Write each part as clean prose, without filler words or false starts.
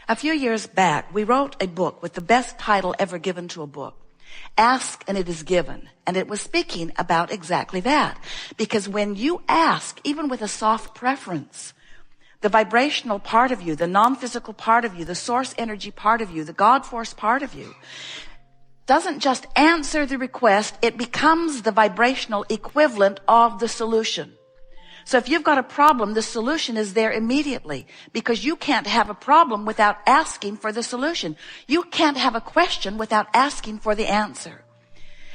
A few years back, we wrote a book with the best title ever given to a book. Ask and it is given. And it was speaking about exactly that. Because when you ask, even with a soft preference, the vibrational part of you, the non-physical part of you, the source energy part of you, the God force part of you, doesn't just answer the request, it becomes the vibrational equivalent of the solution. So if you've got a problem, the solution is there immediately, because you can't have a problem without asking for the solution. You can't have a question without asking for the answer.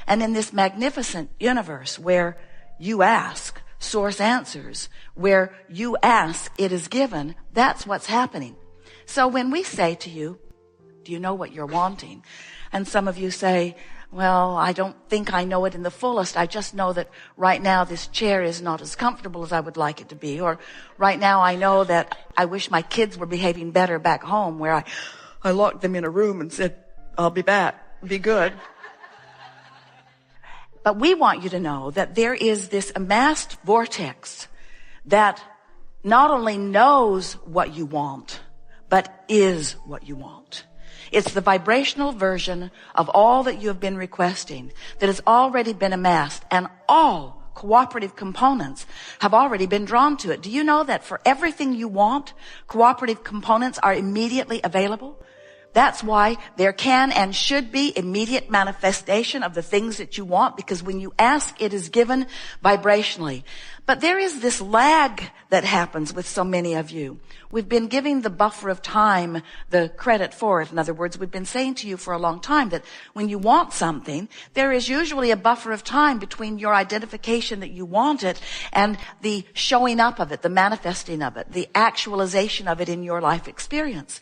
And in this magnificent universe where you ask, source answers, where you ask, it is given, that's what's happening. So when we say to you, do you know what you're wanting? And some of you say, well, I don't think I know it in the fullest. I just know that right now this chair is not as comfortable as I would like it to be. Or right now I know that I wish my kids were behaving better back home, where I locked them in a room and said, I'll be back. Be good. But we want you to know that there is this amassed vortex that not only knows what you want, but is what you want. It's the vibrational version of all that you have been requesting that has already been amassed, and all cooperative components have already been drawn to it. Do you know that for everything you want, cooperative components are immediately available? That's why there can and should be immediate manifestation of the things that you want, because when you ask, it is given vibrationally. But there is this lag that happens with so many of you. We've been giving the buffer of time the credit for it. In other words, we've been saying to you for a long time that when you want something, there is usually a buffer of time between your identification that you want it and the showing up of it, the manifesting of it, the actualization of it in your life experience.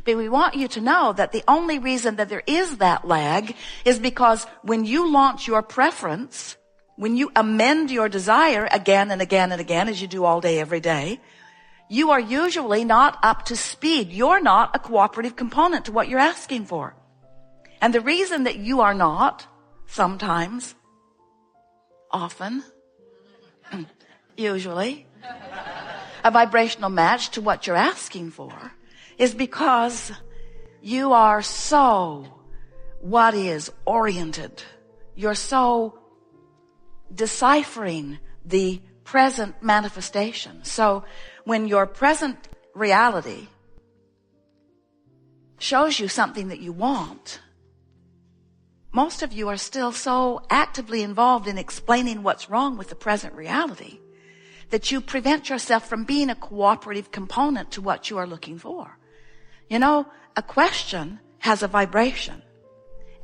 But we want you to know that the only reason that there is that lag is because when you launch your preference, when you amend your desire again and again and again, as you do all day, every day, you are usually not up to speed. You're not a cooperative component to what you're asking for. And the reason that you are not, sometimes, often, usually, a vibrational match to what you're asking for is because you are so what is oriented. You're so deciphering the present manifestation. So when your present reality shows you something that you want, most of you are still so actively involved in explaining what's wrong with the present reality that you prevent yourself from being a cooperative component to what you are looking for. You know, a question has a vibration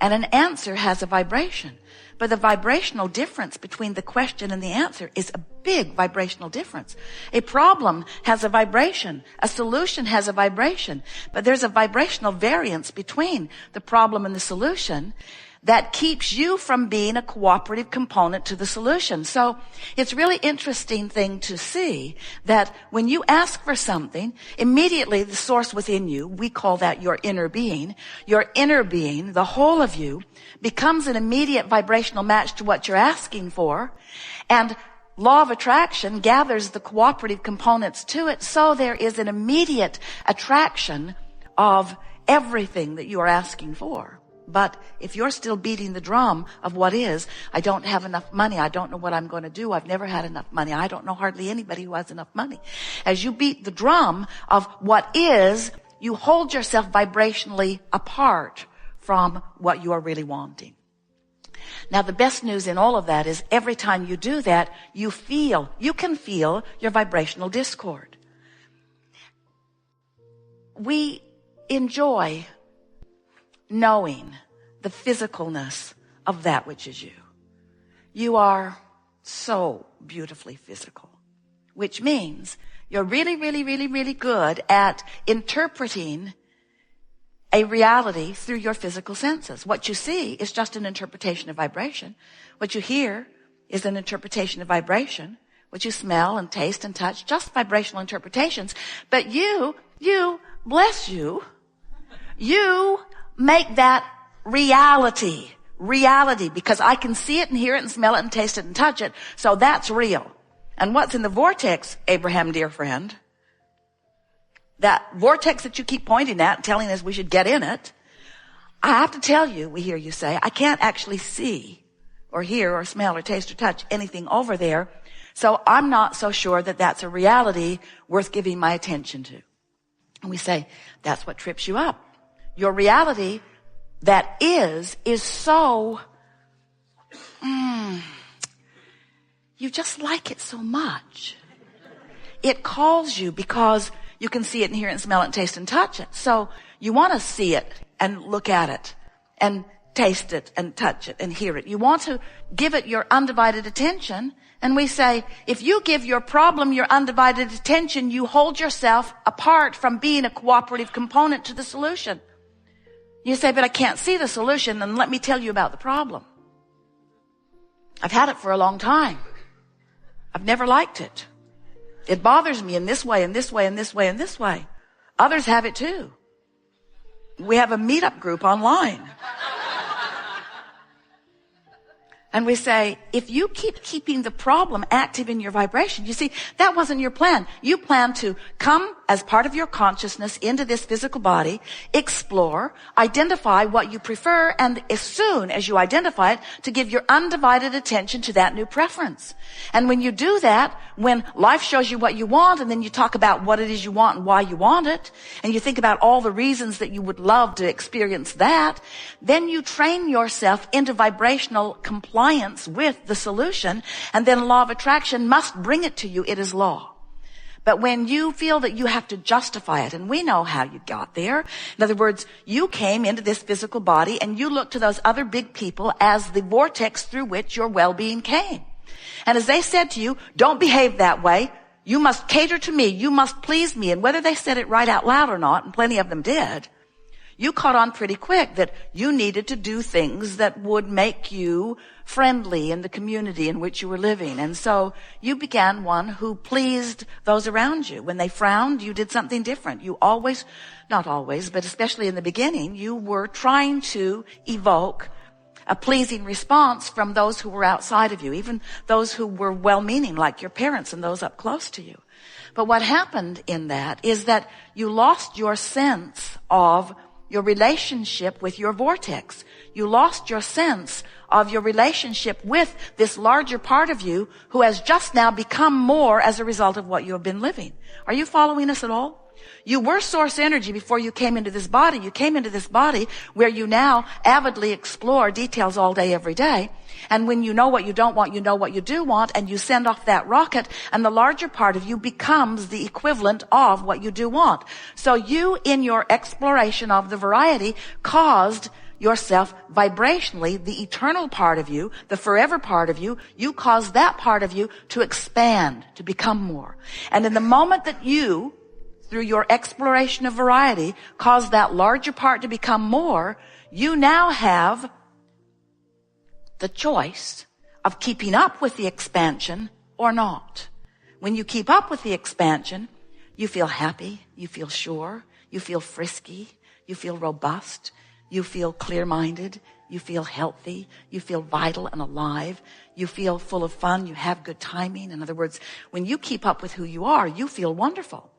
and an answer has a vibration. But the vibrational difference between the question and the answer is a big vibrational difference. A problem has a vibration. A solution has a vibration. But there's a vibrational variance between the problem and the solution that keeps you from being a cooperative component to the solution. So it's really interesting thing to see that when you ask for something, immediately the source within you, we call that your inner being, the whole of you, becomes an immediate vibrational match to what you're asking for. And law of attraction gathers the cooperative components to it, so there is an immediate attraction of everything that you are asking for. But if you're still beating the drum of what is, I don't have enough money, I don't know what I'm going to do, I've never had enough money, I don't know hardly anybody who has enough money. As you beat the drum of what is, you hold yourself vibrationally apart from what you are really wanting. Now the best news in all of that is every time you do that, you can feel your vibrational discord. We enjoy knowing the physicalness of that which is you. You are so beautifully physical, which means you're really, really, really, really good at interpreting a reality through your physical senses. What you see is just an interpretation of vibration. What you hear is an interpretation of vibration. What you smell and taste and touch, just vibrational interpretations. But you, bless you, you make that reality, because I can see it and hear it and smell it and taste it and touch it. So that's real. And what's in the vortex, Abraham, dear friend, that vortex that you keep pointing at and telling us we should get in it, I have to tell you, we hear you say, I can't actually see or hear or smell or taste or touch anything over there. So I'm not so sure that that's a reality worth giving my attention to. And we say, that's what trips you up. Your reality that is so, you just like it so much. It calls you because you can see it and hear it and smell it and taste and touch it. So you want to see it and look at it and taste it and touch it and hear it. You want to give it your undivided attention. And we say, if you give your problem your undivided attention, you hold yourself apart from being a cooperative component to the solution. You say, but I can't see the solution, and let me tell you about the problem. I've had it for a long time. I've never liked it. It bothers me in this way, in this way, in this way, in this way. Others have it too. We have a meetup group online. And we say, if you keep keeping the problem active in your vibration, you see, that wasn't your plan. You planned to come as part of your consciousness into this physical body, explore, identify what you prefer, and as soon as you identify it, to give your undivided attention to that new preference. And when you do that, when life shows you what you want, and then you talk about what it is you want and why you want it, and you think about all the reasons that you would love to experience that, then you train yourself into vibrational compliance with the solution, and then law of attraction must bring it to you. It is law. But when you feel that you have to justify it, and we know how you got there. In other words, you came into this physical body and you looked to those other big people as the vortex through which your well-being came. And as they said to you, don't behave that way. You must cater to me. You must please me. And whether they said it right out loud or not, and plenty of them did, you caught on pretty quick that you needed to do things that would make you friendly in the community in which you were living. And so you began one who pleased those around you. When they frowned, you did something different. You always, not always, but especially in the beginning, you were trying to evoke a pleasing response from those who were outside of you, even those who were well-meaning, like your parents and those up close to you. But what happened in that is that you lost your sense of your relationship with your vortex. You lost your sense of your relationship with this larger part of you who has just now become more as a result of what you have been living. Are you following us at all? You were source energy before you came into this body. You came into this body where you now avidly explore details all day, every day. And when you know what you don't want, you know what you do want, and you send off that rocket, and the larger part of you becomes the equivalent of what you do want. So you, in your exploration of the variety, caused yourself vibrationally, the eternal part of you, the forever part of you, you caused that part of you to expand, to become more. And in the moment that you, through your exploration of variety, cause that larger part to become more, you now have the choice of keeping up with the expansion or not. When you keep up with the expansion, you feel happy, you feel sure, you feel frisky, you feel robust, you feel clear-minded, you feel healthy, you feel vital and alive, you feel full of fun, you have good timing. In other words, when you keep up with who you are, you feel wonderful.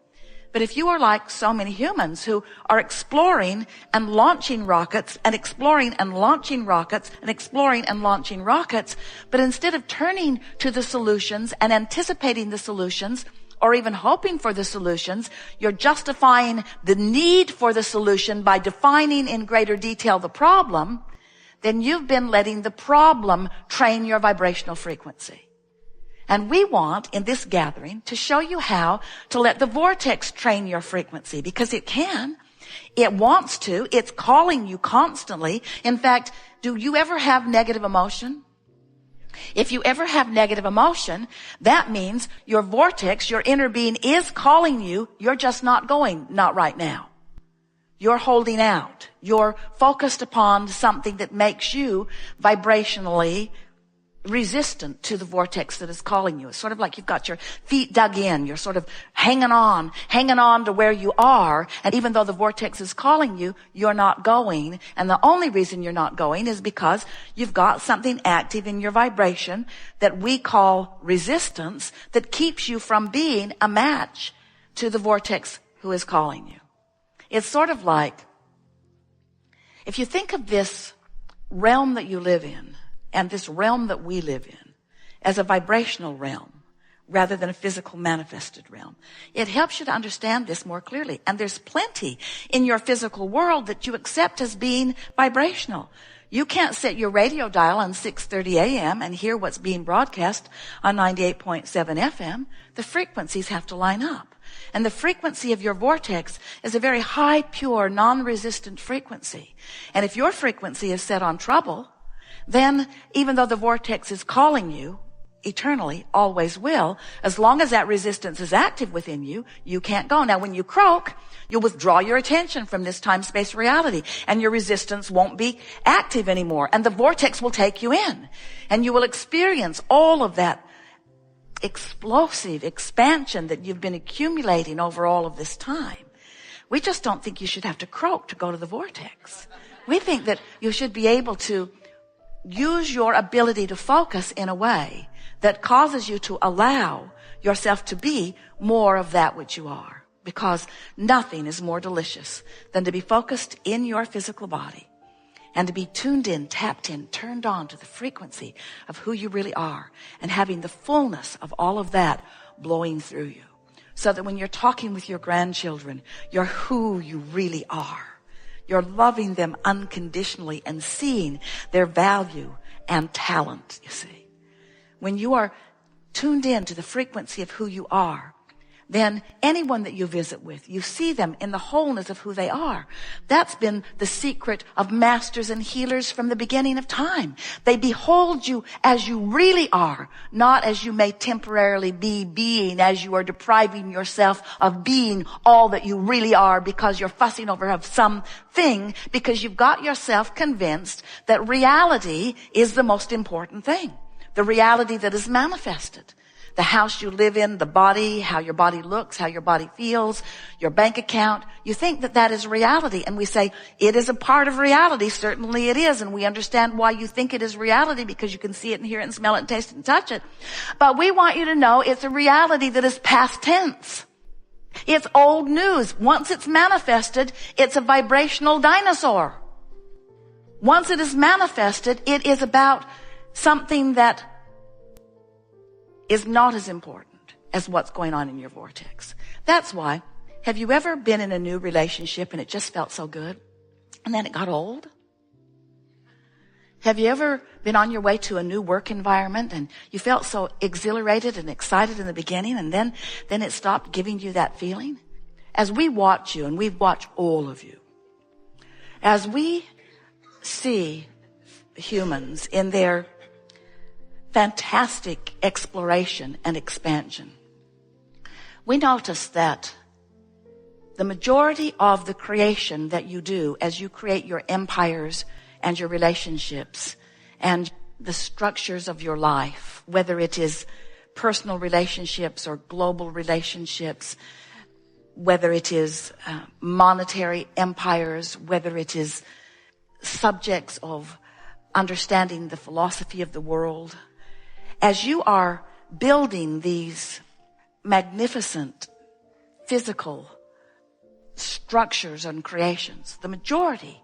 But if you are like so many humans who are exploring and launching rockets and exploring and launching rockets and exploring and launching rockets, but instead of turning to the solutions and anticipating the solutions or even hoping for the solutions, you're justifying the need for the solution by defining in greater detail the problem, then you've been letting the problem train your vibrational frequency. And we want, in this gathering, to show you how to let the vortex train your frequency, because it can. It wants to. It's calling you constantly. In fact, do you ever have negative emotion? If you ever have negative emotion, that means your vortex, your inner being, is calling you. You're just not going, not right now. You're holding out. You're focused upon something that makes you vibrationally resistant to the vortex that is calling you. It's sort of like you've got your feet dug in. You're sort of hanging on to where you are. And even though the vortex is calling you, you're not going. And the only reason you're not going is because you've got something active in your vibration that we call resistance that keeps you from being a match to the vortex who is calling you. It's sort of like, if you think of this realm that you live in and this realm that we live in as a vibrational realm rather than a physical manifested realm, it helps you to understand this more clearly. And there's plenty in your physical world that you accept as being vibrational. You can't set your radio dial on 6:30 a.m. and hear what's being broadcast on 98.7 FM. The frequencies have to line up. And the frequency of your vortex is a very high, pure, non-resistant frequency. And if your frequency is set on trouble, then even though the vortex is calling you, eternally, always will, as long as that resistance is active within you, you can't go. Now, when you croak, you'll withdraw your attention from this time-space reality, and your resistance won't be active anymore, and the vortex will take you in, and you will experience all of that explosive expansion that you've been accumulating over all of this time. We just don't think you should have to croak to go to the vortex. We think that you should be able to use your ability to focus in a way that causes you to allow yourself to be more of that which you are. Because nothing is more delicious than to be focused in your physical body and to be tuned in, tapped in, turned on to the frequency of who you really are, and having the fullness of all of that blowing through you. So that when you're talking with your grandchildren, you're who you really are. You're loving them unconditionally and seeing their value and talent, you see. When you are tuned in to the frequency of who you are, then anyone that you visit with, you see them in the wholeness of who they are. That's been the secret of masters and healers from the beginning of time. They behold you as you really are, not as you may temporarily be being, as you are depriving yourself of being all that you really are because you're fussing over something, because you've got yourself convinced that reality is the most important thing. The reality that is manifested. The house you live in, the body, how your body looks, how your body feels, your bank account. You think that that is reality. And we say, it is a part of reality. Certainly it is. And we understand why you think it is reality, because you can see it and hear it and smell it and taste it and touch it. But we want you to know it's a reality that is past tense. It's old news. Once it's manifested, it's a vibrational dinosaur. Once it is manifested, it is about something that is not as important as what's going on in your vortex. That's why, have you ever been in a new relationship and it just felt so good and then it got old? Have you ever been on your way to a new work environment and you felt so exhilarated and excited in the beginning, and then it stopped giving you that feeling? As we watch you, and we've watched all of you, as we see humans in their fantastic exploration and expansion, we notice that the majority of the creation that you do as you create your empires and your relationships and the structures of your life, whether it is personal relationships or global relationships, whether it is monetary empires, whether it is subjects of understanding the philosophy of the world, as you are building these magnificent physical structures and creations, the majority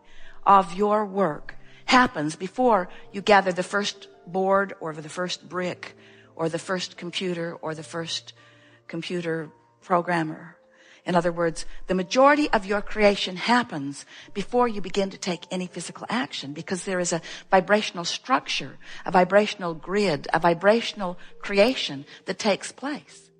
of your work happens before you gather the first board or the first brick or the first computer or the first computer programmer. In other words, the majority of your creation happens before you begin to take any physical action, because there is a vibrational structure, a vibrational grid, a vibrational creation that takes place.